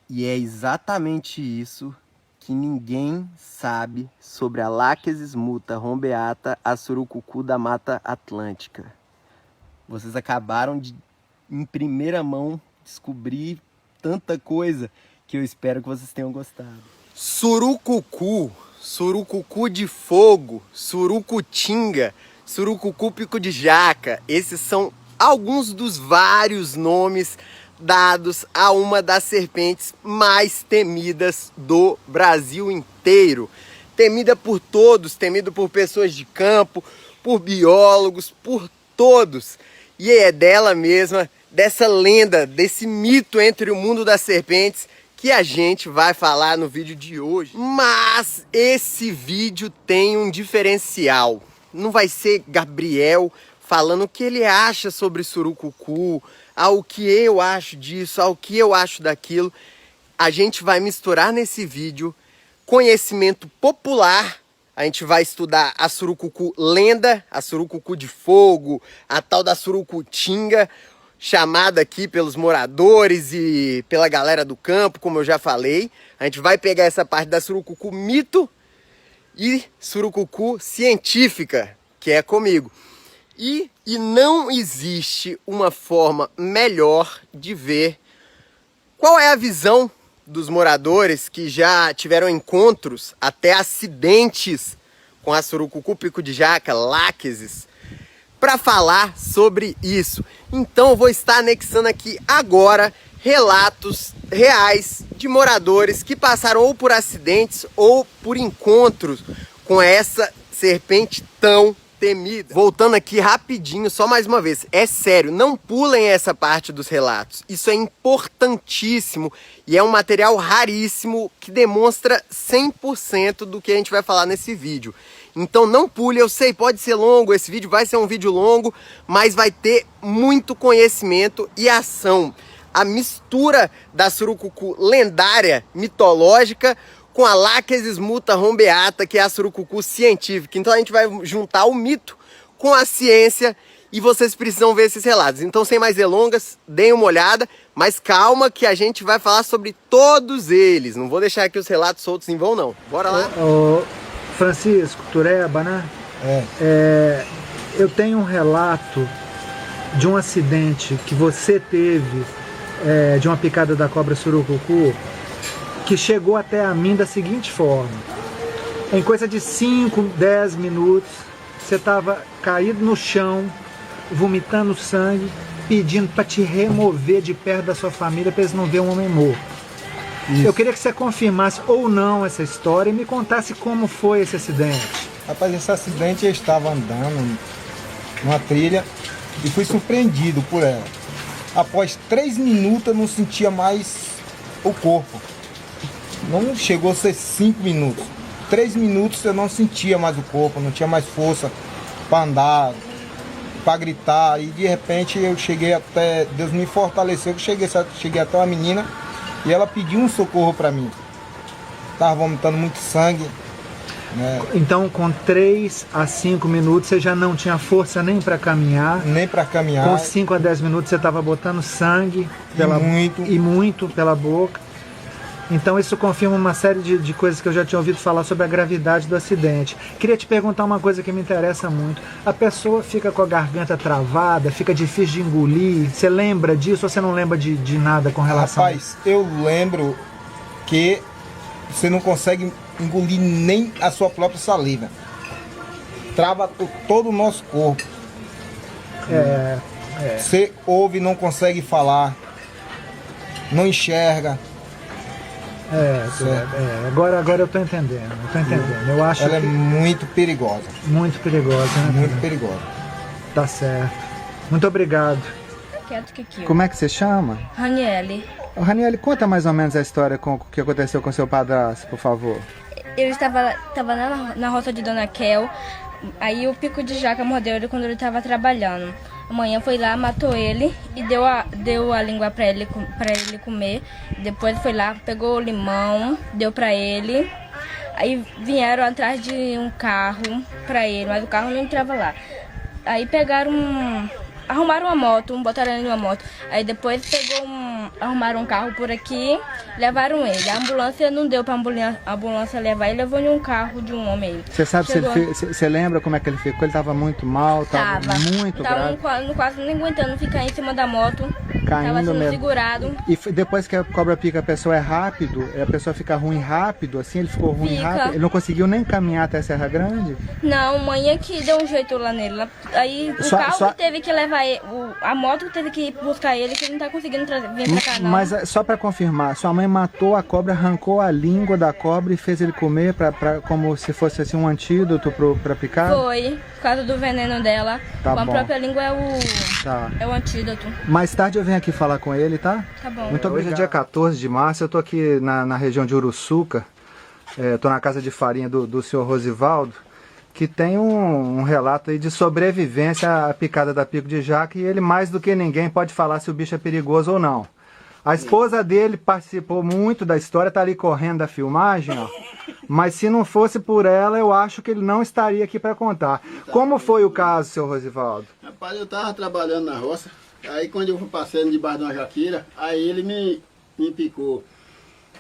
E é exatamente isso que ninguém sabe sobre a Lachesis muta rombeata, a surucucu da Mata Atlântica. Vocês acabaram de, em primeira mão, descobrir tanta coisa que eu espero que vocês tenham gostado. Surucucu, surucucu de fogo, surucutinga, surucucu pico de jaca. Esses são alguns dos vários nomes dados a uma das serpentes mais temidas do Brasil inteiro. Temida por todos, temido por pessoas de campo, por biólogos, por todos. E é dela mesma, dessa lenda, desse mito entre o mundo das serpentes que a gente vai falar no vídeo de hoje. Mas esse vídeo tem um diferencial. Não vai ser Gabriel falando o que ele acha sobre surucucu, ao que eu acho disso, ao que eu acho daquilo. A gente vai misturar nesse vídeo conhecimento popular. A gente vai estudar a surucucu lenda, a surucucu de fogo, a tal da surucutinga, chamada aqui pelos moradores e pela galera do campo, como eu já falei. A gente vai pegar essa parte da surucucu mito e surucucu científica, que é comigo. E não existe uma forma melhor de ver qual é a visão dos moradores que já tiveram encontros, até acidentes com a surucucu pico de jaca, Lachesis, para falar sobre isso. Então eu vou estar anexando aqui agora relatos reais de moradores que passaram ou por acidentes ou por encontros com essa serpente tão temida. Voltando aqui rapidinho, só mais uma vez, é sério, não pulem essa parte dos relatos. Isso é importantíssimo e é um material raríssimo que demonstra 100% do que a gente vai falar nesse vídeo. Então não pule, eu sei, pode ser longo, esse vídeo vai ser um vídeo longo, mas vai ter muito conhecimento e ação. A mistura da surucucu lendária, mitológica, com a Lachesis muta rombeata, que é a surucucu científica. Então a gente vai juntar o mito com a ciência e vocês precisam ver esses relatos. Então, sem mais delongas, deem uma olhada, mas calma que a gente vai falar sobre todos eles. Não vou deixar aqui os relatos soltos em vão, não. Bora lá. Francisco Tureba, né? Eu tenho um relato de um acidente que você teve, de uma picada da cobra surucucu, que chegou até a mim da seguinte forma: em coisa de 5, 10 minutos, você estava caído no chão, vomitando sangue, pedindo para te remover de perto da sua família para eles não verem um homem morto. Isso. Eu queria que você confirmasse ou não essa história e me contasse como foi esse acidente. Rapaz, esse acidente eu estava andando numa trilha e fui surpreendido por ela. Após 3 minutos eu não sentia mais o corpo. Não chegou a ser 5 minutos. 3 minutos eu não sentia mais o corpo, não tinha mais força para andar, para gritar. E de repente eu cheguei até, Deus me fortaleceu, que cheguei até uma menina e ela pediu um socorro para mim. Estava vomitando muito sangue, né? Então com 3 a 5 minutos você já não tinha força nem para caminhar? Nem para caminhar. Com 5 a 10 minutos você estava botando sangue e muito pela boca. Então isso confirma uma série de coisas que eu já tinha ouvido falar sobre a gravidade do acidente. Queria te perguntar uma coisa que me interessa muito. A pessoa fica com a garganta travada, fica difícil de engolir. Você lembra disso ou você não lembra de nada com relação? Rapaz, eu lembro que você não consegue engolir nem a sua própria saliva. Trava todo o nosso corpo. Você ouve e não consegue falar. Não enxerga. Agora eu tô entendendo. Eu acho ela que é muito perigosa. Muito perigosa, né? Muito perigosa. Tá certo. Muito obrigado. Como é que você chama? Raniele. Raniele, conta mais ou menos a história com o que aconteceu com seu padrasto, por favor. Ele estava na roça de Dona Kel, aí o pico de jaca mordeu ele quando ele estava trabalhando. Amanhã foi lá, matou ele e deu a língua para ele comer. Depois foi lá, pegou o limão, deu para ele. Aí vieram atrás de um carro para ele, mas o carro não entrava lá. Aí pegaram arrumaram uma moto, botaram ele numa moto. Aí depois arrumaram um carro por aqui, levaram ele. A ambulância não deu pra ambulância levar, ele levou em um carro de um homem. Você sabe você lembra como é que ele ficou? Ele tava muito mal, tava muito grave. Quase nem aguentando ficar em cima da moto. Caindo tava sendo mesmo. segurado. E depois que a cobra pica a pessoa é rápido, a pessoa fica ruim rápido, assim, ele ficou ruim rápido. Ele não conseguiu nem caminhar até Serra Grande? Não, mãe que deu um jeito lá nele. Aí o carro que teve que levar ele, a moto teve que buscar ele, que ele não tá conseguindo vir pra cá não. Mas só pra confirmar, sua mãe matou a cobra, arrancou a língua da cobra e fez ele comer como se fosse assim um antídoto pra picada? Foi, por causa do veneno dela. Tá a bom. própria língua é o antídoto. Mais tarde eu venho aqui falar com ele, tá? Tá bom. Muito obrigado. Hoje é dia 14 de março, eu tô aqui na região de Uruçuca, tô na casa de farinha do senhor Rosivaldo, que tem um relato aí de sobrevivência à picada da pico de jaca, e ele mais do que ninguém pode falar se o bicho é perigoso ou não. A esposa dele participou muito da história, tá ali correndo da filmagem, ó. Mas se não fosse por ela, eu acho que ele não estaria aqui para contar. Como foi o caso, seu Rosivaldo? Rapaz, eu tava trabalhando na roça, aí quando eu fui passando debaixo de uma jaqueira, aí ele me picou.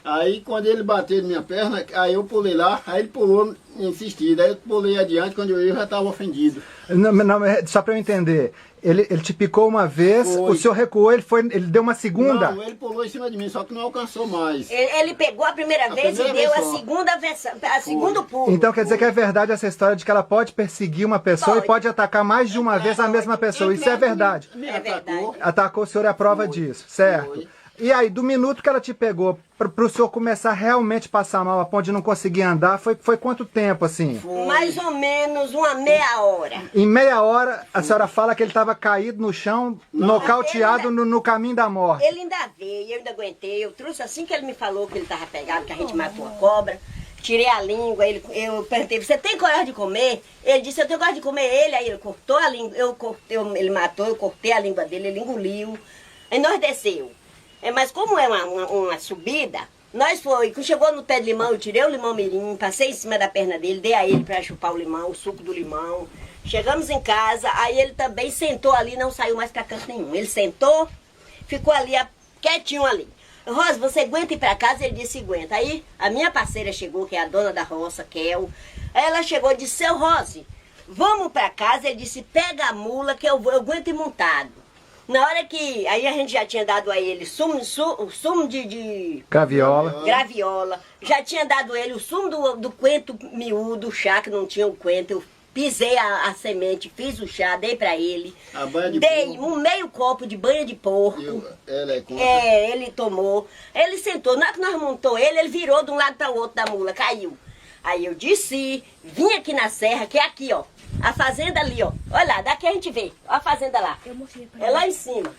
Aí quando ele bateu na minha perna, aí eu pulei lá, aí ele pulou insistindo, aí eu pulei adiante, quando eu já estava ofendido. Não, só para eu entender, ele te picou uma vez, Foi. O senhor recuou, ele deu uma segunda? Não, ele pulou em cima de mim, só que não alcançou mais. Ele pegou a primeira vez e deu a segundo pulo. Então quer dizer que é verdade essa história de que ela pode perseguir uma pessoa e pode atacar mais de uma vez a mesma pessoa, isso é verdade? É verdade. Atacou, o senhor é a prova disso, certo? Foi. E aí, do minuto que ela te pegou, pro senhor começar a realmente passar mal a ponto de não conseguir andar, foi quanto tempo, assim? Mais ou menos uma meia hora. Em meia hora, a senhora fala que ele estava caído no chão, nocauteado no caminho da morte. Ele ainda veio, eu ainda aguentei. Eu trouxe assim que ele me falou que ele estava pegado, que a gente matou a cobra. Tirei a língua, eu perguntei, você tem coragem de comer? Ele disse, eu tenho coragem de comer ele. Aí ele cortou a língua, ele matou, eu cortei a língua dele, ele engoliu. Aí nós desceu. Mas como é uma subida, nós quando chegou no pé de limão, eu tirei o limão mirim, passei em cima da perna dele, dei a ele para chupar o limão, o suco do limão. Chegamos em casa, aí ele também sentou ali, não saiu mais para canto nenhum. Ele sentou, ficou ali, quietinho ali. Rosa, você aguenta ir para casa? Ele disse, aguenta. Aí a minha parceira chegou, que é a dona da roça, Kel. Aí ela chegou e disse, seu Rose, vamos para casa? Ele disse, pega a mula que eu aguento ir montado. Na hora que, aí a gente já tinha dado a ele sumo de graviola, já tinha dado a ele o sumo do coentro miúdo, o chá que não tinha o coentro, eu pisei a semente, fiz o chá, dei pra ele, A banha de dei porco. um meio copo de banha de porco, Ela é contra. ele tomou, ele sentou, na hora que nós montou ele virou de um lado para o outro da mula, caiu. Aí eu desci, vim aqui na serra, que é aqui, ó. A fazenda ali, ó. Olha lá, daqui a gente vê. Ó a fazenda lá. É lá em cima.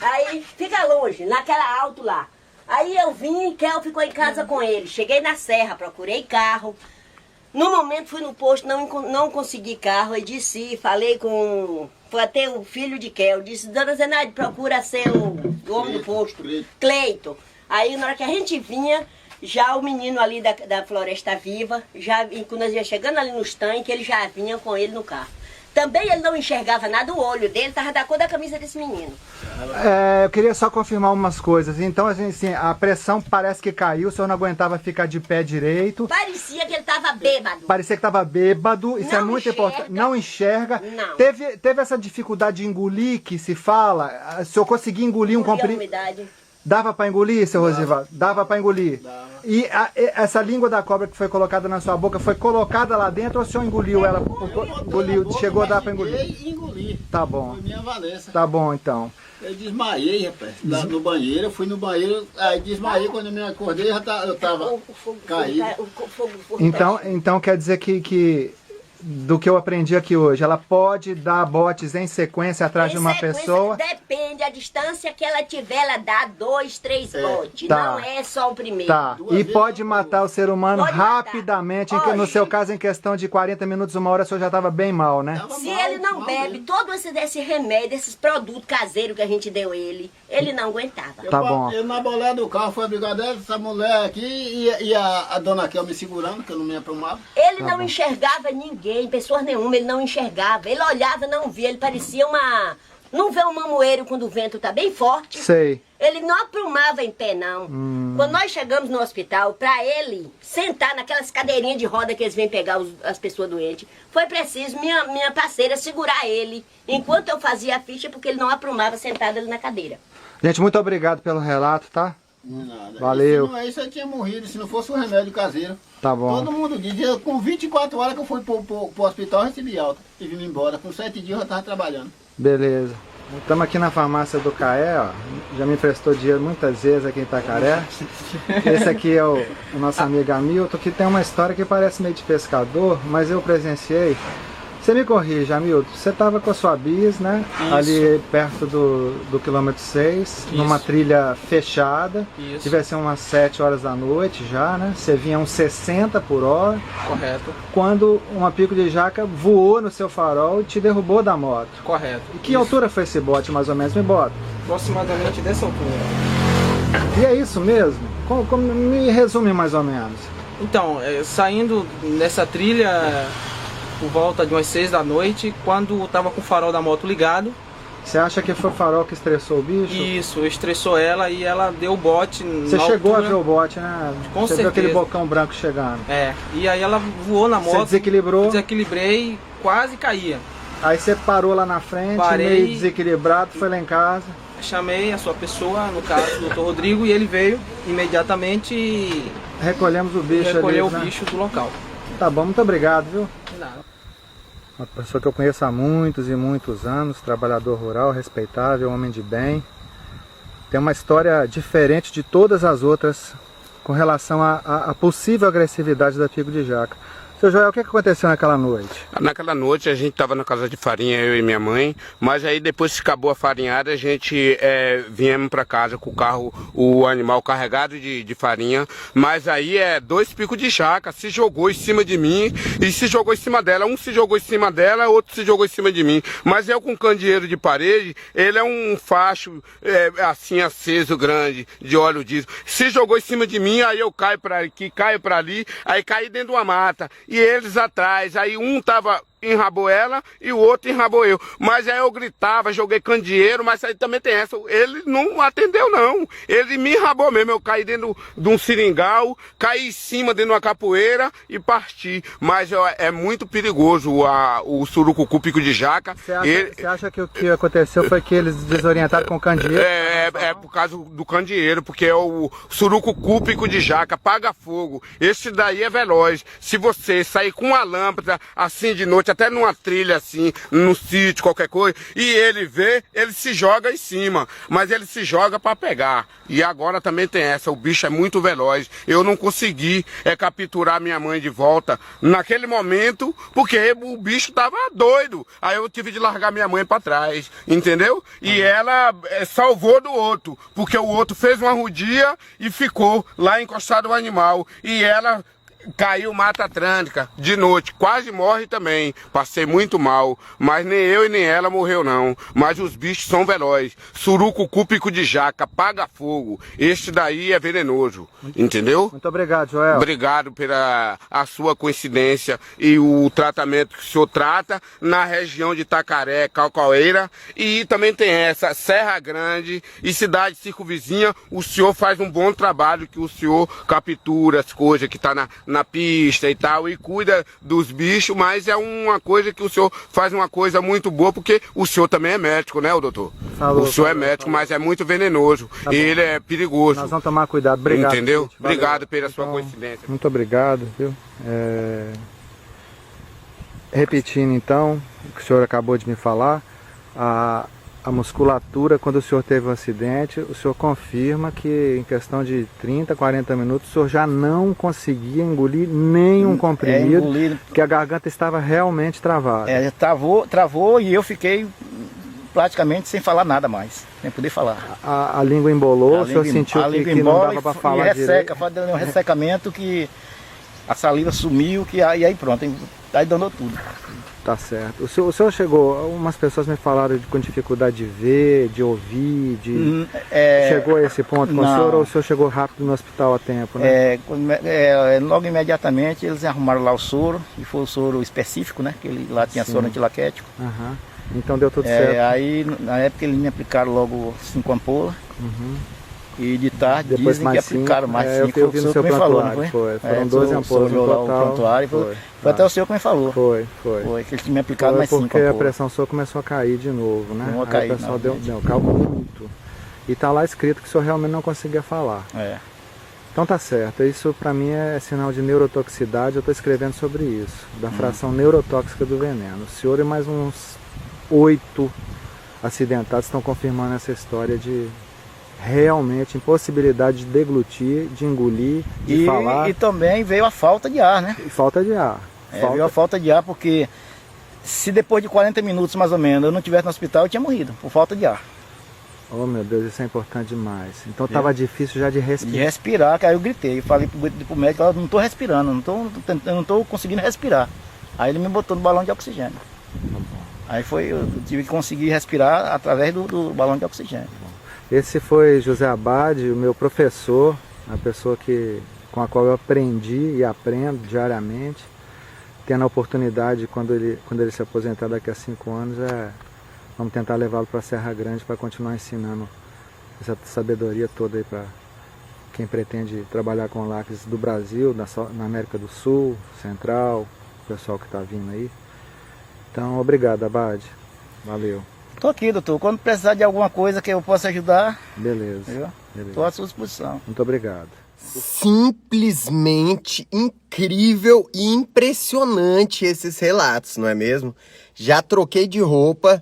Aí fica longe, naquela alto lá. Aí eu vim e Kel ficou em casa com ele. Cheguei na serra, procurei carro. No momento fui no posto, não consegui carro. Aí disse, falei com... Foi até o filho de Kel. Disse, dona Zenaide, procura ser o homem do posto. Cleito. Aí na hora que a gente vinha... Já o menino ali da Floresta Viva, quando nós ia chegando ali nos tanques, ele já vinha com ele no carro. Também ele não enxergava nada, o olho dele estava da cor da camisa desse menino. Eu queria só confirmar umas coisas. Então, assim, a pressão parece que caiu, o senhor não aguentava ficar de pé direito. Parecia que ele estava bêbado. Parecia que estava bêbado, isso Não é muito enxerga. importante. Não enxerga. Não. Teve essa dificuldade de engolir que se fala? O senhor conseguia engolir um Engolia a comprimido? umidade. Dava para engolir, seu Rosivaldo? Dava para engolir. Dava. E essa língua da cobra que foi colocada na sua boca, foi colocada lá dentro ou o senhor engoliu ela? Engoliu, chegou a dar para engolir? E engoli. Tá bom. Foi minha Valença. Tá bom, então. Eu desmaiei, rapaz, lá no banheiro. Eu fui no banheiro, aí desmaiei. Quando eu me acordei, eu tava O fogo caído. Então quer dizer que do que eu aprendi aqui hoje, ela pode dar botes em sequência atrás de uma pessoa? Depende, a distância que ela tiver, ela dá 2, 3 botes. Tá. Não é só o primeiro. Tá, e pode matar o ser humano Pode matar. rapidamente. Olha. No seu caso, em questão de 40 minutos, uma hora, o senhor já estava bem mal, né? Tava Se mal, ele não mal bebe mesmo. todo esse remédio, esses produtos caseiros que a gente deu ele não aguentava. Tá bom. Eu na bolé do carro, foi a brigadeira, essa mulher aqui e a dona Kel me segurando, que eu não me aprumava. Ele não enxergava ninguém, pessoa nenhuma, ele não enxergava. Ele olhava, não via, ele parecia Não vê um mamoeiro quando o vento tá bem forte? Sei. Ele não aprumava em pé, não. Quando nós chegamos no hospital, para ele sentar naquelas cadeirinhas de roda que eles vêm pegar as pessoas doentes, foi preciso minha parceira segurar ele enquanto eu fazia a ficha, porque ele não aprumava sentado ali na cadeira. Gente, muito obrigado pelo relato, tá? Nada. Valeu. Se não é isso, eu tinha morrido se não fosse o remédio caseiro. Tá bom. Todo mundo diz, com 24 horas que eu fui pro hospital, eu recebi alta e vim embora. Com 7 dias eu já estava trabalhando. Beleza. Estamos aqui na farmácia do Caé, ó. Já me emprestou dinheiro muitas vezes aqui em Itacaré. Esse aqui é o nosso amigo Hamilton, que tem uma história que parece meio de pescador, mas eu presenciei. Você me corrige, Hamilton, você estava com a sua bis, né? Isso. Ali perto do quilômetro 6, numa trilha fechada. Isso. Devia ser umas 7 horas da noite já, né? Você vinha uns 60 por hora. Correto, Quando uma pico de jaca voou no seu farol e te derrubou da moto. correto. E que altura foi esse bote, mais ou menos? Me bota. Aproximadamente dessa altura. E é isso mesmo? Me resume mais ou menos. Então, saindo nessa trilha por volta de umas 6 da noite, quando eu tava com o farol da moto ligado. Você acha que foi o farol que estressou o bicho? Isso, estressou ela e ela deu o bote. Você na chegou altura. a ver o bote, né? Com Você viu aquele certeza. bocão branco chegando. E aí ela voou na moto. Você desequilibrou, Desequilibrei, quase caía. aí você parou lá na frente, Parei. meio desequilibrado, foi lá em casa. Chamei a sua pessoa, no caso o Dr. Rodrigo, e ele veio imediatamente e Recolhemos o bicho recolheu ali, o né? bicho do local. Tá bom, muito obrigado, viu? De nada. Uma pessoa que eu conheço há muitos e muitos anos, trabalhador rural, respeitável, homem de bem. Tem uma história diferente de todas as outras com relação à possível agressividade da pico de jaca. Seu Joel, o que aconteceu naquela noite? Naquela noite a gente estava na casa de farinha, eu e minha mãe, mas aí depois que acabou a farinhada a gente viemos para casa com o carro, o animal carregado de farinha, mas aí 2 picos de jaca se jogou em cima de mim e se jogou em cima dela, um se jogou em cima dela, outro se jogou em cima de mim, mas eu com candeeiro de parede, ele é um facho assim aceso grande, de óleo diesel, se jogou em cima de mim, aí eu caio para aqui, caio para ali, aí caí dentro de uma mata. E eles atrás, aí um enrabou ela e o outro enrabou eu. Mas aí eu gritava, joguei candeeiro, mas aí também tem essa. Ele não atendeu, não. Ele me enrabou mesmo. Eu caí dentro de um seringal, caí em cima dentro de uma capoeira e parti. Mas é muito perigoso o surucucu pico de jaca. Você acha que o que aconteceu foi que eles desorientaram com o candeeiro? É por causa do candeeiro, porque o surucucu pico de jaca paga fogo. Esse daí é veloz. Se você sair com uma lâmpada assim de noite, até numa trilha assim, no sítio, qualquer coisa, e ele vê, ele se joga em cima, mas ele se joga para pegar. E agora também tem essa, o bicho é muito veloz. Eu não consegui capturar minha mãe de volta naquele momento, porque o bicho tava doido. Aí eu tive de largar minha mãe para trás, entendeu? E ela salvou do outro, porque o outro fez uma rodia e ficou lá encostado no animal. E ela caiu mata atlântica de noite, quase morre também. Passei muito mal, mas nem eu e nem ela morreu não. Mas os bichos são velozes. Surucucu pico de jaca, paga fogo. Este daí é venenoso, entendeu? Muito obrigado, Joel. Obrigado pela a sua coincidência e o tratamento que o senhor trata na região de Itacaré, Calcaueira. E também tem essa, Serra Grande e cidade circunvizinha. O senhor faz um bom trabalho, que o senhor captura as coisas que tá na pista e tal, e cuida dos bichos, mas é uma coisa que o senhor faz uma coisa muito boa, porque o senhor também é médico, né, doutor? O senhor é médico, mas é muito venenoso, e ele é perigoso. Nós vamos tomar cuidado, obrigado. Entendeu? Gente. Valeu. Obrigado pela sua coincidência. Muito obrigado, viu? Repetindo então, o que o senhor acabou de me falar, a musculatura, quando o senhor teve um acidente, o senhor confirma que em questão de 30, 40 minutos o senhor já não conseguia engolir nenhum comprimido, que a garganta estava realmente travada. Travou e eu fiquei praticamente sem falar nada mais, sem poder falar. A língua embolou, o senhor sentiu que não dava para falar direito? Deu um ressecamento que a saliva sumiu, e aí pronto, aí danou tudo. Tá certo. O senhor chegou, umas pessoas me falaram com dificuldade de ver, de ouvir, chegou a esse ponto com o senhor, ou o senhor chegou rápido no hospital a tempo, né? Logo imediatamente eles arrumaram lá o soro, e foi o soro específico, né? Que lá tinha soro antilaquético. Então deu tudo certo. Aí na época eles me aplicaram logo 5 ampolas. E de tarde Depois dizem mais que aplicaram mais 5. Eu vi no seu prontuário, foi. Foram 12 ampolas no total. Foi até o senhor que me falou. Foi. Que eles tinham me aplicado mais 5 porque ampolas. a pressão sua começou a cair de novo, né? Não Aí cair, o pessoal não, caiu muito. E tá lá escrito que o senhor realmente não conseguia falar. Então tá certo, isso pra mim é sinal de neurotoxicidade, eu tô escrevendo sobre isso, da fração neurotóxica do veneno. O senhor e mais uns 8 acidentados estão confirmando essa história de realmente impossibilidade de deglutir, de engolir, de falar. E também veio a falta de ar, né? E falta de ar. Veio a falta de ar porque se depois de 40 minutos mais ou menos eu não estivesse no hospital eu tinha morrido, por falta de ar. Oh meu Deus, isso é importante demais. Então tava difícil já de respirar. De respirar, que aí eu gritei, falei pro médico, eu não tô respirando, eu não tô conseguindo respirar. Aí ele me botou no balão de oxigênio. Aí eu tive que conseguir respirar através do balão de oxigênio. Esse foi José Abad, o meu professor, a pessoa com a qual eu aprendi e aprendo diariamente. Tendo a oportunidade, quando ele se aposentar daqui a 5 anos, vamos tentar levá-lo para a Serra Grande para continuar ensinando essa sabedoria toda aí para quem pretende trabalhar com lácteos do Brasil, na América do Sul, Central, o pessoal que está vindo aí. Então, obrigado, Abad. Valeu. Tô aqui, doutor. Quando precisar de alguma coisa que eu possa ajudar, beleza. Tô à sua disposição. Muito obrigado. Simplesmente incrível e impressionante esses relatos, não é mesmo? Já troquei de roupa,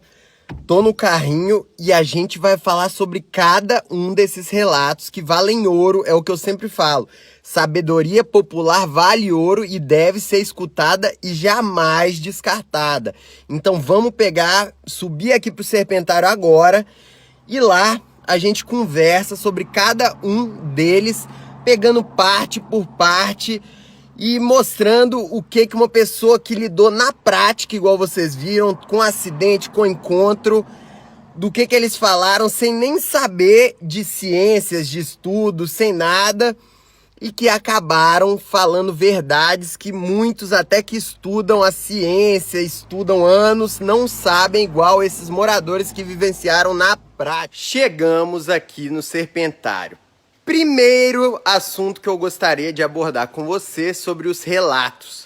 tô no carrinho e a gente vai falar sobre cada um desses relatos que valem ouro, é o que eu sempre falo. Sabedoria popular vale ouro e deve ser escutada e jamais descartada. Então vamos subir aqui pro Serpentário agora e lá a gente conversa sobre cada um deles, pegando parte por parte e mostrando o que uma pessoa que lidou na prática, igual vocês viram, com acidente, com encontro, do que eles falaram sem nem saber de ciências, de estudos, sem nada, e que acabaram falando verdades que muitos até que estudam a ciência, estudam anos, não sabem, igual esses moradores que vivenciaram na prática. Chegamos aqui no Serpentário. Primeiro assunto que eu gostaria de abordar com você sobre os relatos.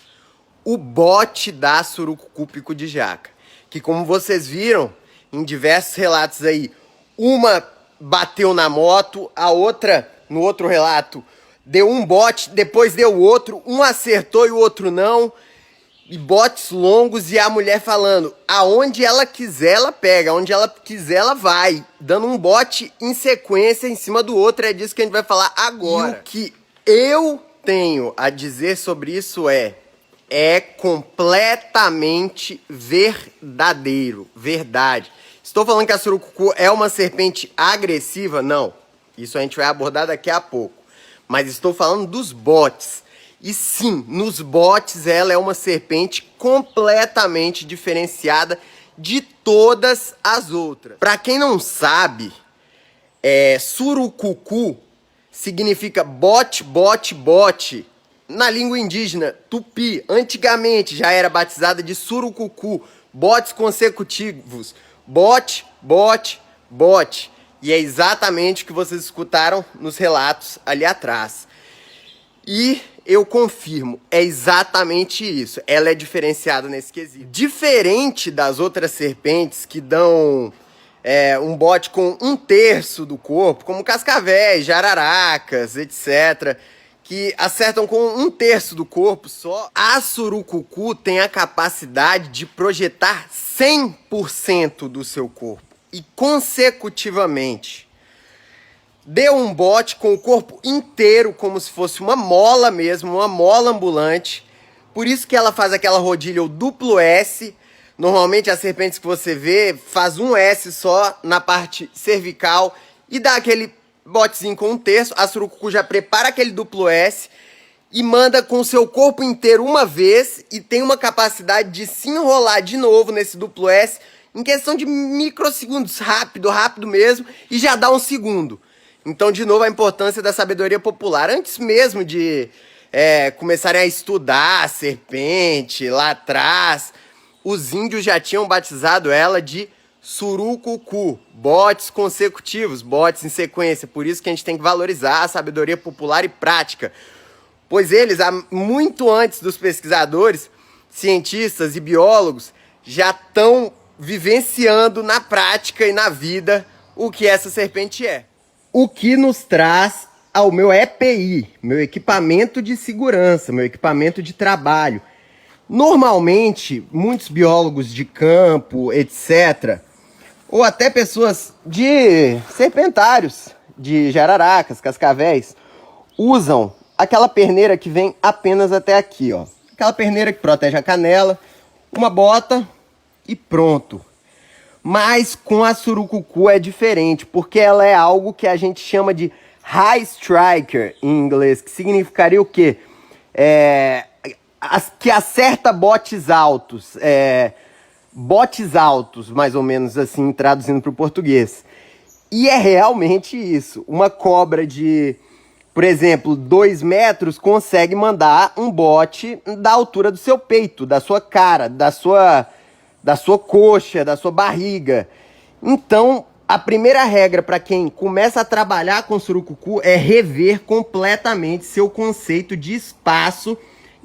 O bote da surucucu pico de jaca. Que como vocês viram, em diversos relatos aí, uma bateu na moto, a outra, no outro relato, deu um bote, depois deu o outro, um acertou e o outro não. E botes longos e a mulher falando, aonde ela quiser ela pega, aonde ela quiser ela vai, dando um bote em sequência em cima do outro, é disso que a gente vai falar agora. E o que eu tenho a dizer sobre isso é completamente verdadeiro, verdade. Estou falando que a surucucu é uma serpente agressiva? Não, isso a gente vai abordar daqui a pouco, mas estou falando dos botes. E sim, nos botes ela é uma serpente completamente diferenciada de todas as outras. Para quem não sabe, surucucu significa bote, bote, bote. Na língua indígena, tupi, antigamente já era batizada de surucucu, botes consecutivos, bote, bote, bote. E é exatamente o que vocês escutaram nos relatos ali atrás. E eu confirmo, é exatamente isso. Ela é diferenciada nesse quesito. Diferente das outras serpentes que dão um bote com 1/3 do corpo, como cascavéis, jararacas, etc., que acertam com 1/3 do corpo só, a surucucu tem a capacidade de projetar 100% do seu corpo. E consecutivamente. Deu um bote com o corpo inteiro, como se fosse uma mola mesmo, uma mola ambulante. Por isso que ela faz aquela rodilha, o duplo S. Normalmente as serpentes que você vê faz um S só na parte cervical e dá aquele botezinho com 1/3. A surucucu já prepara aquele duplo S e manda com o seu corpo inteiro uma vez e tem uma capacidade de se enrolar de novo nesse duplo S em questão de microsegundos, rápido mesmo, e já dá um segundo. Então, de novo, a importância da sabedoria popular. Antes mesmo de começarem a estudar a serpente lá atrás, os índios já tinham batizado ela de surucucu, botes consecutivos, botes em sequência. Por isso que a gente tem que valorizar a sabedoria popular e prática. Pois eles, muito antes dos pesquisadores, cientistas e biólogos, já estão vivenciando na prática e na vida o que essa serpente é. O que nos traz ao meu EPI, meu equipamento de segurança, meu equipamento de trabalho. Normalmente, muitos biólogos de campo, etc., ou até pessoas de serpentários, de jararacas, cascavéis, usam aquela perneira que vem apenas até aqui, ó. Aquela perneira que protege a canela, uma bota e pronto. Mas com a surucucu é diferente, porque ela é algo que a gente chama de high striker em inglês, que significaria o quê? Que acerta botes altos, mais ou menos assim, traduzindo para o português. E é realmente isso. Uma cobra de, por exemplo, 2 metros consegue mandar um bote da altura do seu peito, da sua cara, da sua coxa, da sua barriga. Então, a primeira regra para quem começa a trabalhar com surucucu é rever completamente seu conceito de espaço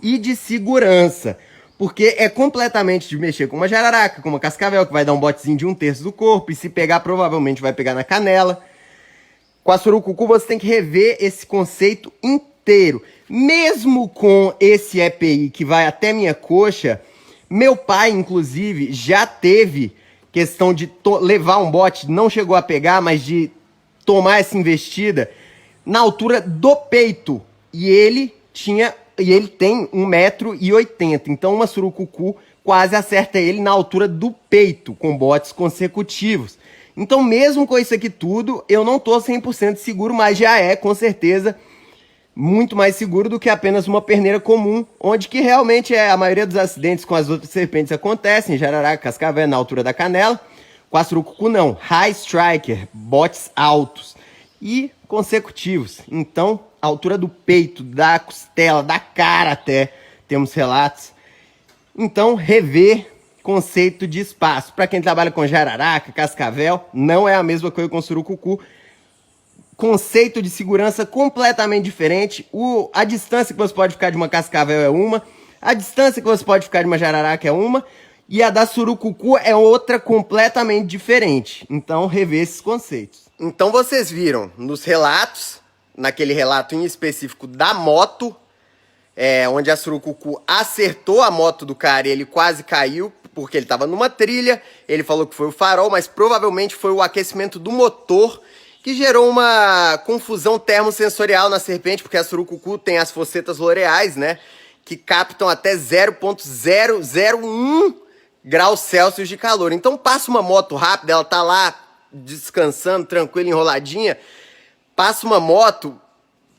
e de segurança. Porque é completamente de mexer com uma jararaca, com uma cascavel, que vai dar um botezinho de 1/3 do corpo, e se pegar, provavelmente vai pegar na canela. Com a surucucu você tem que rever esse conceito inteiro. Mesmo com esse EPI que vai até minha coxa, meu pai, inclusive, já teve questão de levar um bote, não chegou a pegar, mas de tomar essa investida na altura do peito. E ele tem 1,80 m. Então uma surucucu quase acerta ele na altura do peito, com botes consecutivos. Então mesmo com isso aqui tudo, eu não tô 100% seguro, mas já é, com certeza, muito mais seguro do que apenas uma perneira comum, onde que realmente a maioria dos acidentes com as outras serpentes acontecem, jararaca, cascavel, na altura da canela. Com a surucucu não, high striker, botes altos e consecutivos. Então, a altura do peito, da costela, da cara até, temos relatos. Então, rever conceito de espaço. Para quem trabalha com jararaca, cascavel, não é a mesma coisa com surucucu. Conceito de segurança completamente diferente. A distância que você pode ficar de uma cascavel é uma, a distância que você pode ficar de uma jararaca é uma, e a da surucucu é outra completamente diferente. Então, rever esses conceitos. Então, vocês viram nos relatos, naquele relato em específico da moto, onde a surucucu acertou a moto do cara e ele quase caiu, porque ele estava numa trilha. Ele falou que foi o farol, mas provavelmente foi o aquecimento do motor que gerou uma confusão termosensorial na serpente, porque a surucucu tem as fossetas loreais, né, que captam até 0,001 graus Celsius de calor. Então passa uma moto rápida, ela tá lá descansando, tranquila, enroladinha, passa uma moto,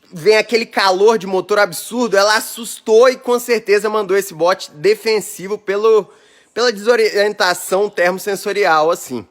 vem aquele calor de motor absurdo, ela assustou e com certeza mandou esse bote defensivo pela desorientação termosensorial, assim.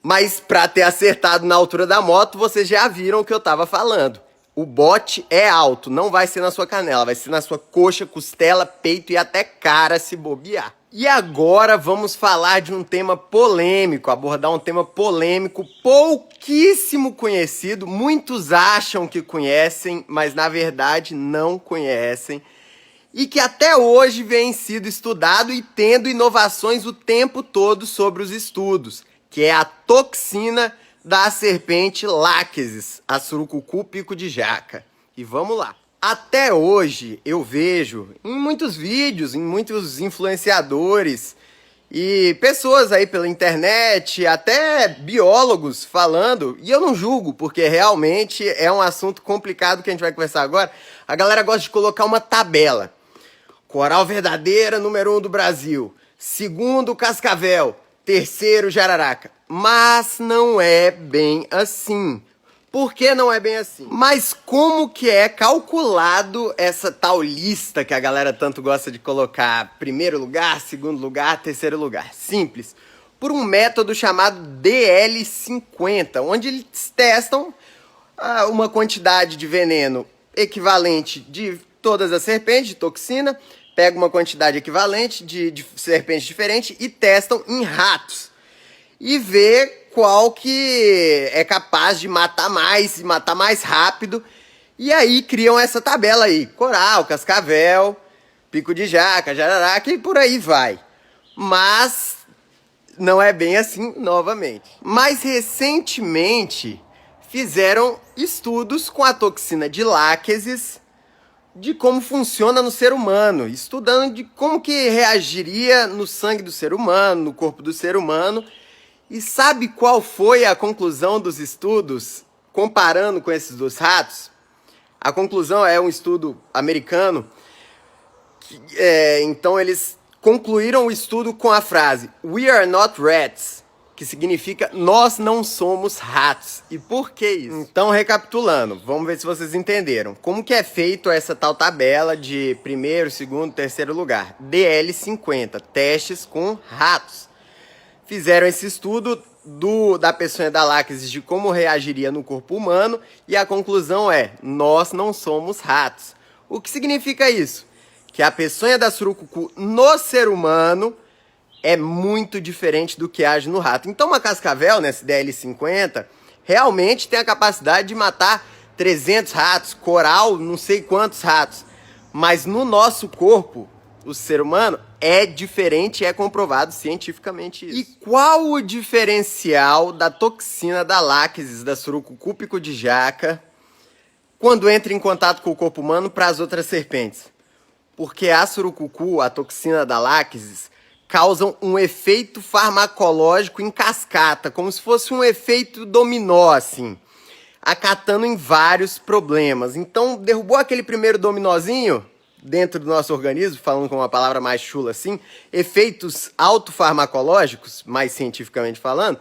Mas para ter acertado na altura da moto, vocês já viram o que eu tava falando. O bote é alto, não vai ser na sua canela, vai ser na sua coxa, costela, peito e até cara se bobear. E agora vamos falar de um tema polêmico, abordar um tema polêmico, pouquíssimo conhecido. Muitos acham que conhecem, mas na verdade não conhecem. E que até hoje vem sido estudado e tendo inovações o tempo todo sobre os estudos, que é a toxina da serpente láquesis, a surucucu pico de jaca. E vamos lá. Até hoje eu vejo em muitos vídeos, em muitos influenciadores e pessoas aí pela internet, até biólogos falando, e eu não julgo, porque realmente é um assunto complicado que a gente vai conversar agora. A galera gosta de colocar uma tabela. Coral verdadeira, número 1 do Brasil. Segundo, cascavel. Terceiro, jararaca. Mas não é bem assim. Por que não é bem assim? Mas como que é calculado essa tal lista que a galera tanto gosta de colocar? Primeiro lugar, segundo lugar, terceiro lugar. Simples. Por um método chamado DL50, onde eles testam uma quantidade de veneno equivalente de todas as serpentes, de toxina, pegam uma quantidade equivalente de serpentes diferentes e testam em ratos. E vê qual que é capaz de matar mais e matar mais rápido. E aí criam essa tabela aí. Coral, cascavel, pico de jaca, jararaca e por aí vai. Mas não é bem assim novamente. Mais recentemente fizeram estudos com a toxina de láqueses de como funciona no ser humano, estudando de como que reagiria no sangue do ser humano, no corpo do ser humano. E sabe qual foi a conclusão dos estudos comparando com esses dos ratos? A conclusão é um estudo americano. Então eles concluíram o estudo com a frase "We are not rats", que significa nós não somos ratos. E por que isso? Então, recapitulando, vamos ver se vocês entenderam. Como que é feito essa tal tabela de primeiro, segundo, terceiro lugar? DL50, testes com ratos. Fizeram esse estudo da peçonha da láquesis de como reagiria no corpo humano e a conclusão é, nós não somos ratos. O que significa isso? Que a peçonha da surucucu no ser humano é muito diferente do que age no rato. Então uma cascavel, nessa DL50, realmente tem a capacidade de matar 300 ratos, coral, não sei quantos ratos. Mas no nosso corpo, o ser humano, é diferente e é comprovado cientificamente isso. E qual o diferencial da toxina da láquesis da surucucu pico de jaca quando entra em contato com o corpo humano para as outras serpentes? Porque a surucucu, a toxina da láquesis, causam um efeito farmacológico em cascata, como se fosse um efeito dominó, assim, acatando em vários problemas. Então, derrubou aquele primeiro dominózinho dentro do nosso organismo, falando com uma palavra mais chula assim, efeitos autofarmacológicos, mais cientificamente falando,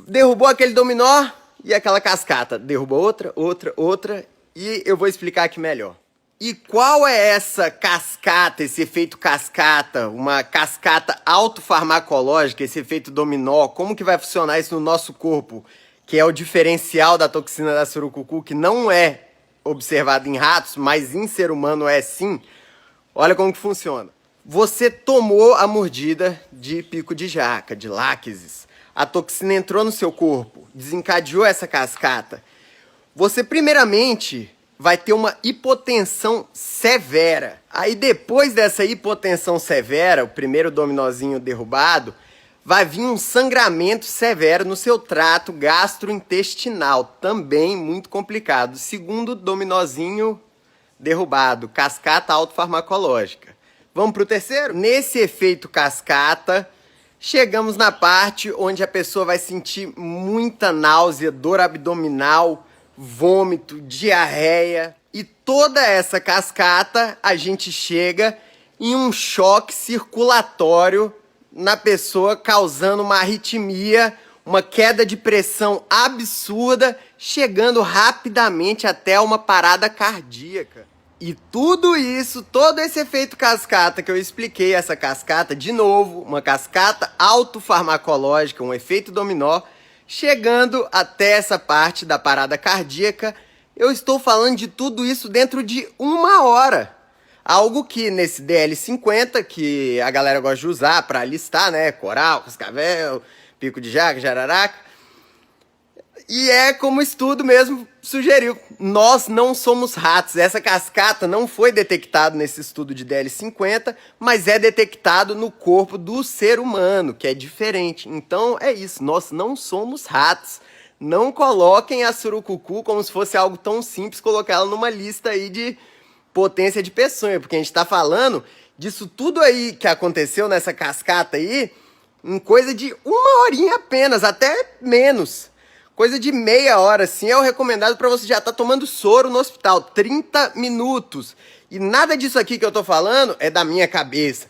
derrubou aquele dominó e aquela cascata. Derrubou outra, e eu vou explicar aqui melhor. E qual é essa cascata, esse efeito cascata, uma cascata autofarmacológica, esse efeito dominó? Como que vai funcionar isso no nosso corpo? Que é o diferencial da toxina da surucucu, que não é observado em ratos, mas em ser humano é sim. Olha como que funciona. Você tomou a mordida de pico de jaca, de láquesis. A toxina entrou no seu corpo, desencadeou essa cascata. Você primeiramente vai ter uma hipotensão severa. Aí depois dessa hipotensão severa, o primeiro dominózinho derrubado, vai vir um sangramento severo no seu trato gastrointestinal, também muito complicado. Segundo dominózinho derrubado, cascata autofarmacológica. Vamos para o terceiro? Nesse efeito cascata, chegamos na parte onde a pessoa vai sentir muita náusea, dor abdominal, vômito, diarreia. E toda essa cascata a gente chega em um choque circulatório na pessoa, causando uma arritmia, uma queda de pressão absurda, chegando rapidamente até uma parada cardíaca. E tudo isso, todo esse efeito cascata que eu expliquei, essa cascata, de novo, uma cascata autofarmacológica, um efeito dominó, chegando até essa parte da parada cardíaca, eu estou falando de tudo isso dentro de 1 hora. Algo que nesse DL50, que a galera gosta de usar para listar, né? Coral, cascavel, pico de jaca, jararaca. E é como o estudo mesmo sugeriu. Nós não somos ratos. Essa cascata não foi detectada nesse estudo de DL50, mas é detectado no corpo do ser humano, que é diferente. Então é isso, nós não somos ratos. Não coloquem a surucucu como se fosse algo tão simples, colocar ela numa lista aí de potência de peçonha, porque a gente tá falando disso tudo aí que aconteceu nessa cascata aí, em coisa de 1 horinha apenas, até menos. Coisa de meia hora, assim, é o recomendado para você já estar tomando soro no hospital. 30 minutos. E nada disso aqui que eu tô falando é da minha cabeça.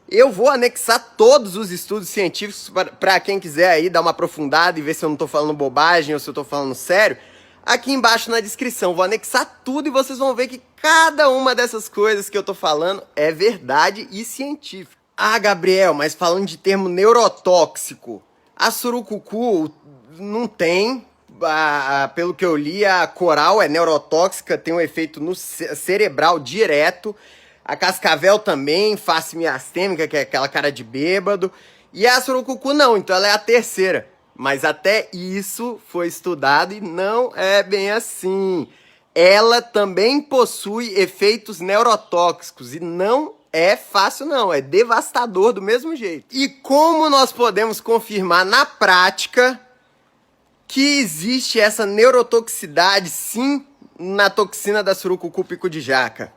Eu vou anexar todos os estudos científicos para quem quiser aí dar uma aprofundada e ver se eu não tô falando bobagem ou se eu tô falando sério. Aqui embaixo na descrição, vou anexar tudo e vocês vão ver que cada uma dessas coisas que eu tô falando é verdade e científica. Ah, Gabriel, mas falando de termo neurotóxico, a surucucu não tem, pelo que eu li, a coral é neurotóxica, tem um efeito no cerebral direto. A cascavel também, face miastêmica, que é aquela cara de bêbado. E a surucucu não, então ela é a terceira. Mas até isso foi estudado e não é bem assim. Ela também possui efeitos neurotóxicos e não é fácil não, é devastador do mesmo jeito. E como nós podemos confirmar na prática que existe essa neurotoxicidade sim na toxina da surucucu pico de jaca?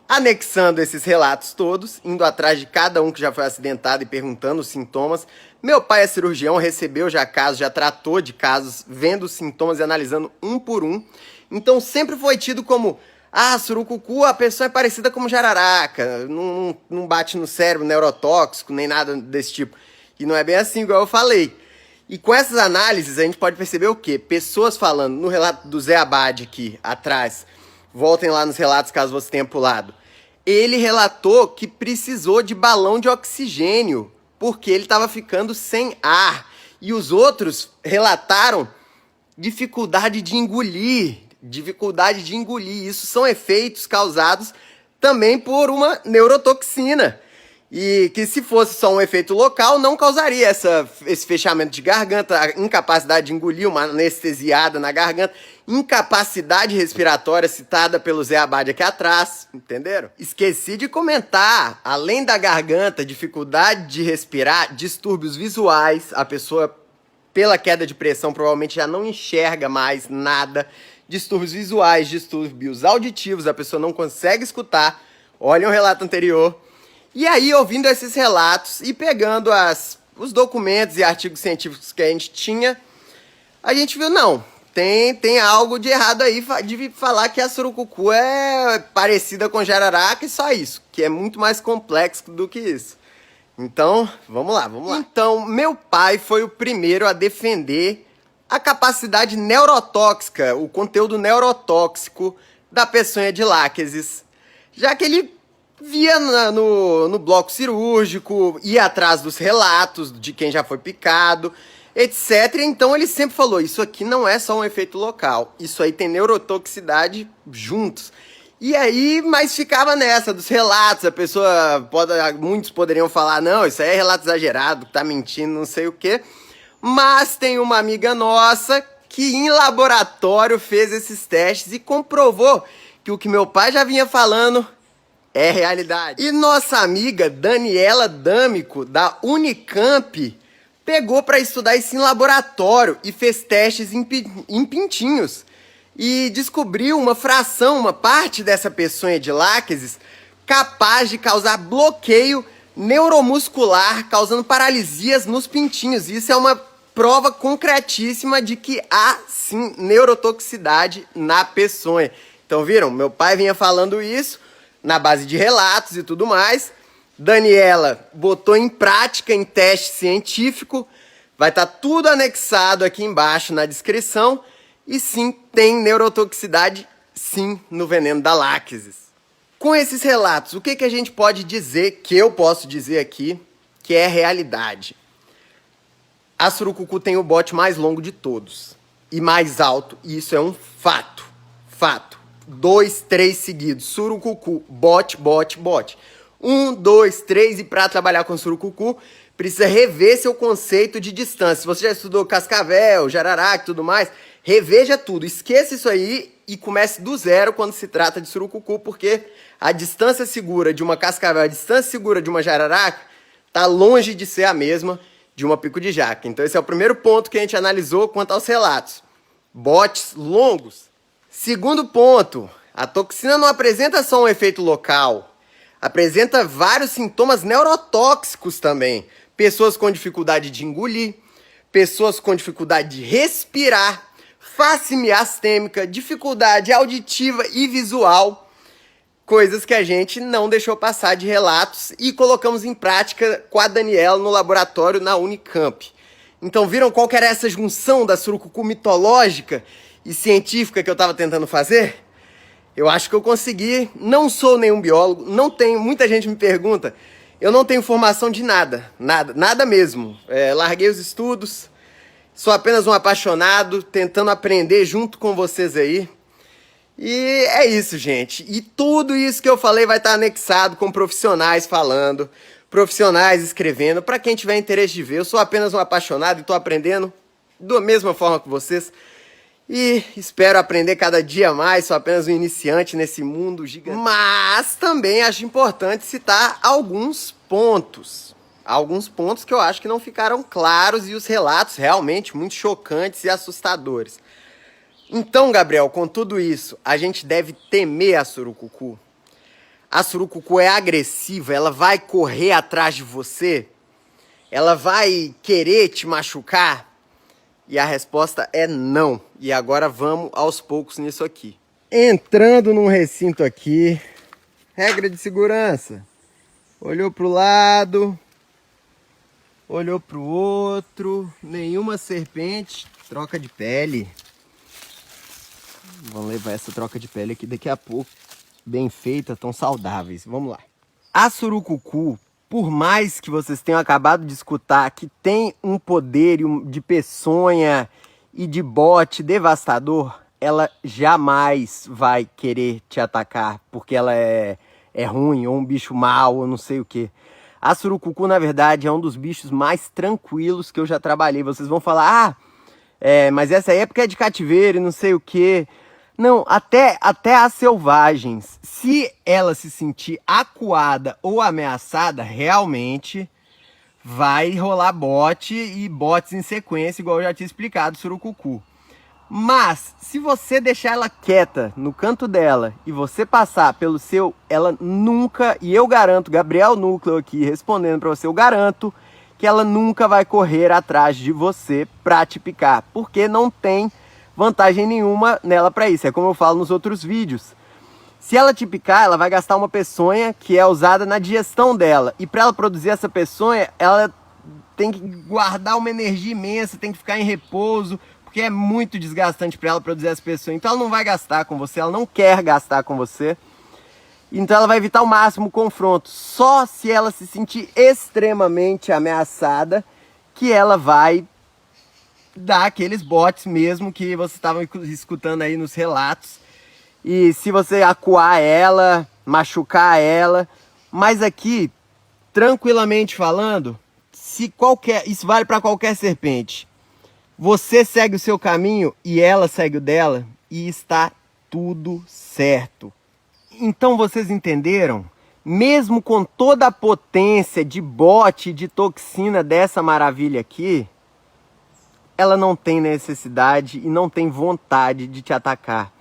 Anexando esses relatos todos, indo atrás de cada um que já foi acidentado e perguntando os sintomas. Meu pai é cirurgião, recebeu já casos, já tratou de casos, vendo os sintomas e analisando um por um. Então sempre foi tido como, surucucu, a pessoa é parecida como jararaca, não bate no cérebro, neurotóxico, nem nada desse tipo. E não é bem assim, igual eu falei. E com essas análises a gente pode perceber o quê? Pessoas falando, no relato do Zé Abad aqui atrás, voltem lá nos relatos caso você tenha pulado. Ele relatou que precisou de balão de oxigênio, porque ele estava ficando sem ar. E os outros relataram dificuldade de engolir. Isso são efeitos causados também por uma neurotoxina. E que se fosse só um efeito local, não causaria esse fechamento de garganta, a incapacidade de engolir, uma anestesiada na garganta, incapacidade respiratória citada pelo Zé Abad aqui atrás, entenderam? Esqueci de comentar, além da garganta, dificuldade de respirar, distúrbios visuais, a pessoa, pela queda de pressão, provavelmente já não enxerga mais nada, distúrbios visuais, distúrbios auditivos, a pessoa não consegue escutar, olhem o relato anterior. E aí, ouvindo esses relatos e pegando os documentos e artigos científicos que a gente tinha, a gente viu, não, tem algo de errado aí de falar que a surucucu é parecida com jararaca e só isso, que é muito mais complexo do que isso. Então, vamos lá. Então, meu pai foi o primeiro a defender a capacidade neurotóxica, o conteúdo neurotóxico da peçonha de láquesis, já que ele via no bloco cirúrgico, ia atrás dos relatos de quem já foi picado, etc. Então ele sempre falou, isso aqui não é só um efeito local, isso aí tem neurotoxicidade juntos. E aí, mas ficava nessa dos relatos, muitos poderiam falar, não, isso aí é relato exagerado, tá mentindo, não sei o quê. Mas tem uma amiga nossa que em laboratório fez esses testes e comprovou que o que meu pai já vinha falando é realidade. E nossa amiga Daniela D'Amico, da Unicamp, pegou para estudar isso em laboratório e fez testes em pintinhos. E descobriu uma fração, uma parte dessa peçonha de láquesis capaz de causar bloqueio neuromuscular, causando paralisias nos pintinhos. Isso é uma prova concretíssima de que há, sim, neurotoxicidade na peçonha. Então, viram? Meu pai vinha falando isso na base de relatos e tudo mais. Daniela botou em prática em teste científico. Vai estar tudo anexado aqui embaixo na descrição. E sim, tem neurotoxicidade, sim, no veneno da láquesis. Com esses relatos, o que a gente pode dizer, que eu posso dizer aqui, que é realidade? A surucucu tem o bote mais longo de todos. E mais alto, e isso é um fato. Fato. 2, 3 seguidos. Surucucu, bote, bote, bote. 1, 2, 3, e para trabalhar com surucucu, precisa rever seu conceito de distância. Se você já estudou cascavel, jararaca e tudo mais, reveja tudo. Esqueça isso aí e comece do zero quando se trata de surucucu, porque a distância segura de uma cascavel, a distância segura de uma jararaca, tá longe de ser a mesma de uma pico de jaca. Então esse é o primeiro ponto que a gente analisou quanto aos relatos. Botes longos. Segundo ponto, a toxina não apresenta só um efeito local, apresenta vários sintomas neurotóxicos também. Pessoas com dificuldade de engolir, pessoas com dificuldade de respirar, face miastêmica, dificuldade auditiva e visual, coisas que a gente não deixou passar de relatos e colocamos em prática com a Daniela no laboratório na Unicamp. Então viram qual que era essa junção da surucucu mitológica e científica que eu estava tentando fazer? Eu acho que eu consegui. Não sou nenhum biólogo, não tenho, muita gente me pergunta, eu não tenho formação de nada, nada mesmo. Larguei os estudos, sou apenas um apaixonado, tentando aprender junto com vocês aí. E é isso, gente. E tudo isso que eu falei vai estar anexado com profissionais falando, profissionais escrevendo. Para quem tiver interesse de ver, eu sou apenas um apaixonado e estou aprendendo da mesma forma que vocês. E espero aprender cada dia mais, sou apenas um iniciante nesse mundo gigante. Mas também acho importante citar alguns pontos. Alguns pontos que eu acho que não ficaram claros e os relatos realmente muito chocantes e assustadores. Então, Gabriel, com tudo isso, a gente deve temer a surucucu? A surucucu é agressiva, ela vai correr atrás de você? Ela vai querer te machucar? E a resposta é não. E agora vamos aos poucos nisso aqui. Entrando num recinto aqui, regra de segurança. Olhou pro lado, olhou pro outro, nenhuma serpente, troca de pele. Vamos levar essa troca de pele aqui daqui a pouco. Bem feita, tão saudáveis. Vamos lá. A surucucu, por mais que vocês tenham acabado de escutar que tem um poder de peçonha e de bote devastador, ela jamais vai querer te atacar porque ela é ruim, ou um bicho mau, ou não sei o que. A surucucu, na verdade, é um dos bichos mais tranquilos que eu já trabalhei. Vocês vão falar, mas essa época é de cativeiro e não sei o que. Não, até as selvagens, se ela se sentir acuada ou ameaçada, realmente vai rolar bote e botes em sequência, igual eu já tinha explicado, surucucu. Mas, se você deixar ela quieta no canto dela e você passar pelo seu, ela nunca, e eu garanto, Gabriel Núcleo aqui respondendo pra você, eu garanto que ela nunca vai correr atrás de você pra te picar, porque não tem vantagem nenhuma nela para isso. É como eu falo nos outros vídeos. Se ela te picar, ela vai gastar uma peçonha que é usada na digestão dela. E para ela produzir essa peçonha, ela tem que guardar uma energia imensa, tem que ficar em repouso, porque é muito desgastante para ela produzir essa peçonha. Então ela não vai gastar com você, ela não quer gastar com você. Então ela vai evitar ao máximo o confronto. Só se ela se sentir extremamente ameaçada que ela vai dar aqueles botes mesmo que vocês estavam escutando aí nos relatos. E se você acuar ela, machucar ela, mas aqui, tranquilamente falando, isso vale para qualquer serpente. Você segue o seu caminho e ela segue o dela e está tudo certo. Então vocês entenderam? Mesmo com toda a potência de bote e de toxina dessa maravilha aqui, ela não tem necessidade e não tem vontade de te atacar.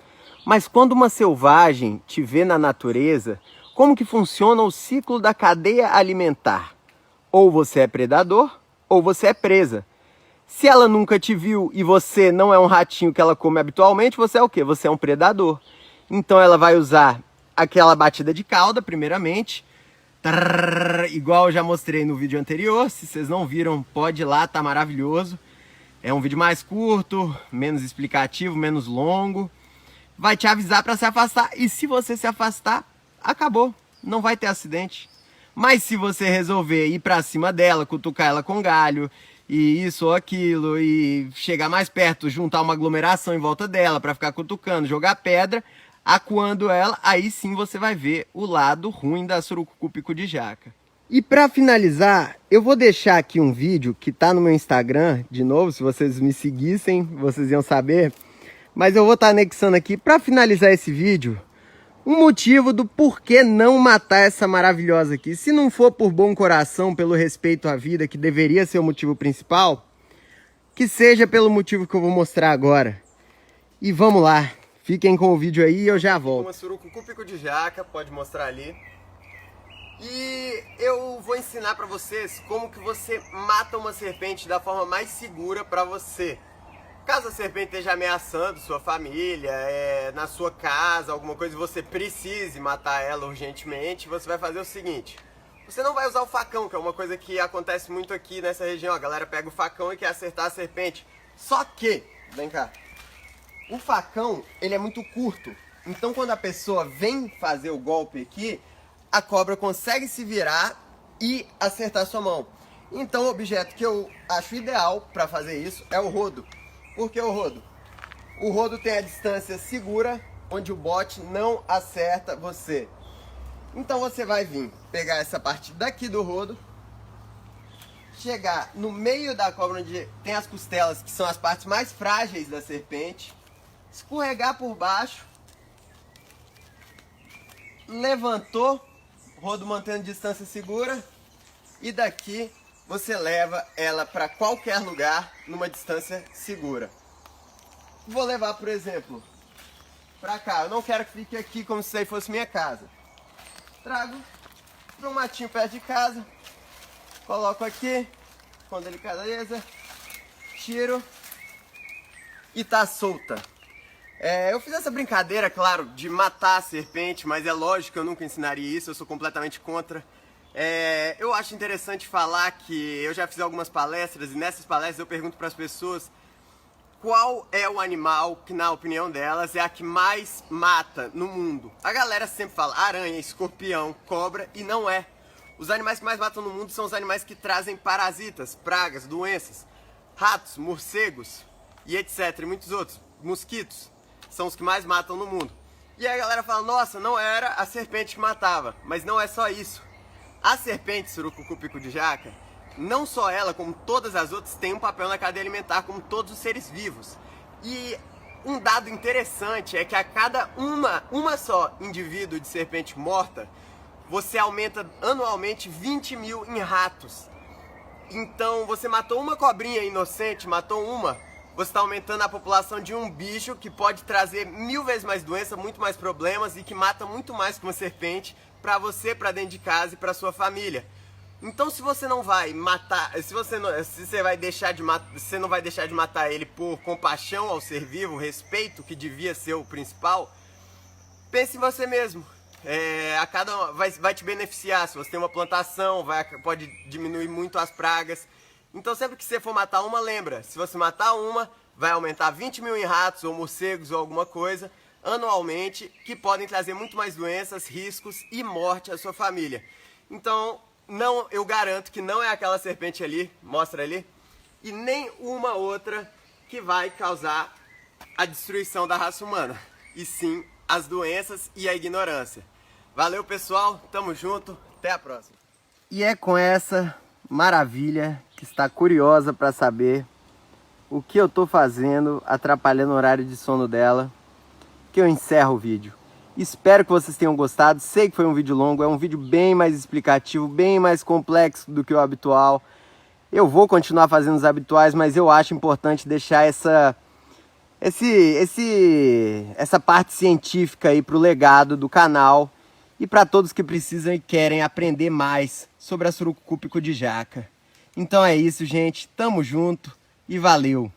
Mas quando uma selvagem te vê na natureza, como que funciona o ciclo da cadeia alimentar? Ou você é predador, ou você é presa. Se ela nunca te viu e você não é um ratinho que ela come habitualmente, você é o quê? Você é um predador. Então ela vai usar aquela batida de cauda, primeiramente, igual eu já mostrei no vídeo anterior. Se vocês não viram, pode ir lá, tá maravilhoso. É um vídeo mais curto, menos explicativo, menos longo. Vai te avisar para se afastar. E se você se afastar, acabou. Não vai ter acidente. Mas se você resolver ir para cima dela, cutucar ela com galho, e isso ou aquilo, e chegar mais perto, juntar uma aglomeração em volta dela para ficar cutucando, jogar pedra, acuando ela, aí sim você vai ver o lado ruim da surucucu pico de jaca. E para finalizar, eu vou deixar aqui um vídeo que tá no meu Instagram, de novo, se vocês me seguissem, vocês iam saber. Mas eu vou estar anexando aqui, para finalizar esse vídeo, um motivo do porquê não matar essa maravilhosa aqui. Se não for por bom coração, pelo respeito à vida, que deveria ser o motivo principal, que seja pelo motivo que eu vou mostrar agora. E vamos lá, fiquem com o vídeo aí e eu já volto. Uma surucucu pico de jaca, pode mostrar ali. E eu vou ensinar para vocês como que você mata uma serpente da forma mais segura para você. Caso a serpente esteja ameaçando sua família, na sua casa, alguma coisa, e você precise matar ela urgentemente, você vai fazer o seguinte. Você não vai usar o facão, que é uma coisa que acontece muito aqui nessa região. A galera pega o facão e quer acertar a serpente. Só que, vem cá, o facão, ele é muito curto. Então quando a pessoa vem fazer o golpe aqui, a cobra consegue se virar e acertar sua mão. Então o objeto que eu acho ideal para fazer isso é o rodo. Por que o rodo? O rodo tem a distância segura onde o bote não acerta você. Então você vai vir pegar essa parte daqui do rodo, chegar no meio da cobra onde tem as costelas, que são as partes mais frágeis da serpente, escorregar por baixo, levantou, rodo mantendo distância segura, e daqui você leva ela para qualquer lugar numa distância segura. Vou levar, por exemplo, para cá. Eu não quero que fique aqui como se isso aí fosse minha casa. Trago para um matinho perto de casa, coloco aqui com delicadeza, tiro e tá solta. Eu fiz essa brincadeira, claro, de matar a serpente, mas é lógico que eu nunca ensinaria isso, eu sou completamente contra. Eu acho interessante falar que eu já fiz algumas palestras e nessas palestras eu pergunto para as pessoas qual é o animal que, na opinião delas, é a que mais mata no mundo. A galera sempre fala aranha, escorpião, cobra, e não é. Os animais que mais matam no mundo são os animais que trazem parasitas, pragas, doenças, ratos, morcegos e etc. E muitos outros. Mosquitos são os que mais matam no mundo. E aí a galera fala, nossa, não era a serpente que matava. Mas não é só isso. A serpente surucucu pico de jaca, não só ela, como todas as outras, tem um papel na cadeia alimentar, como todos os seres vivos. E um dado interessante é que a cada uma só indivíduo de serpente morta, você aumenta anualmente 20 mil em ratos. Então, você matou uma cobrinha inocente, matou uma, você está aumentando a população de um bicho que pode trazer 1000 vezes mais doença, muito mais problemas e que mata muito mais que uma serpente para você, para dentro de casa e para sua família. Então, se você não vai matar, se você não vai deixar de matar ele por compaixão ao ser vivo, respeito, que devia ser o principal, pense em você mesmo. Vai te beneficiar. Se você tem uma plantação, pode diminuir muito as pragas. Então, sempre que você for matar uma, lembra, se você matar uma, vai aumentar 20 mil em ratos ou morcegos ou alguma coisa anualmente, que podem trazer muito mais doenças, riscos e morte à sua família. Então, não, eu garanto que não é aquela serpente ali, mostra ali, e nem uma outra que vai causar a destruição da raça humana, e sim as doenças e a ignorância. Valeu, pessoal, tamo junto, até a próxima. E é com essa maravilha que está curiosa para saber o que eu tô fazendo, atrapalhando o horário de sono dela, que eu encerro o vídeo. Espero que vocês tenham gostado. Sei que foi um vídeo longo, é um vídeo bem mais explicativo, bem mais complexo do que o habitual. Eu vou continuar fazendo os habituais, mas eu acho importante deixar essa parte científica aí pro legado do canal e para todos que precisam e querem aprender mais sobre a surucucu pico de jaca. Então é isso, gente. Tamo junto e valeu!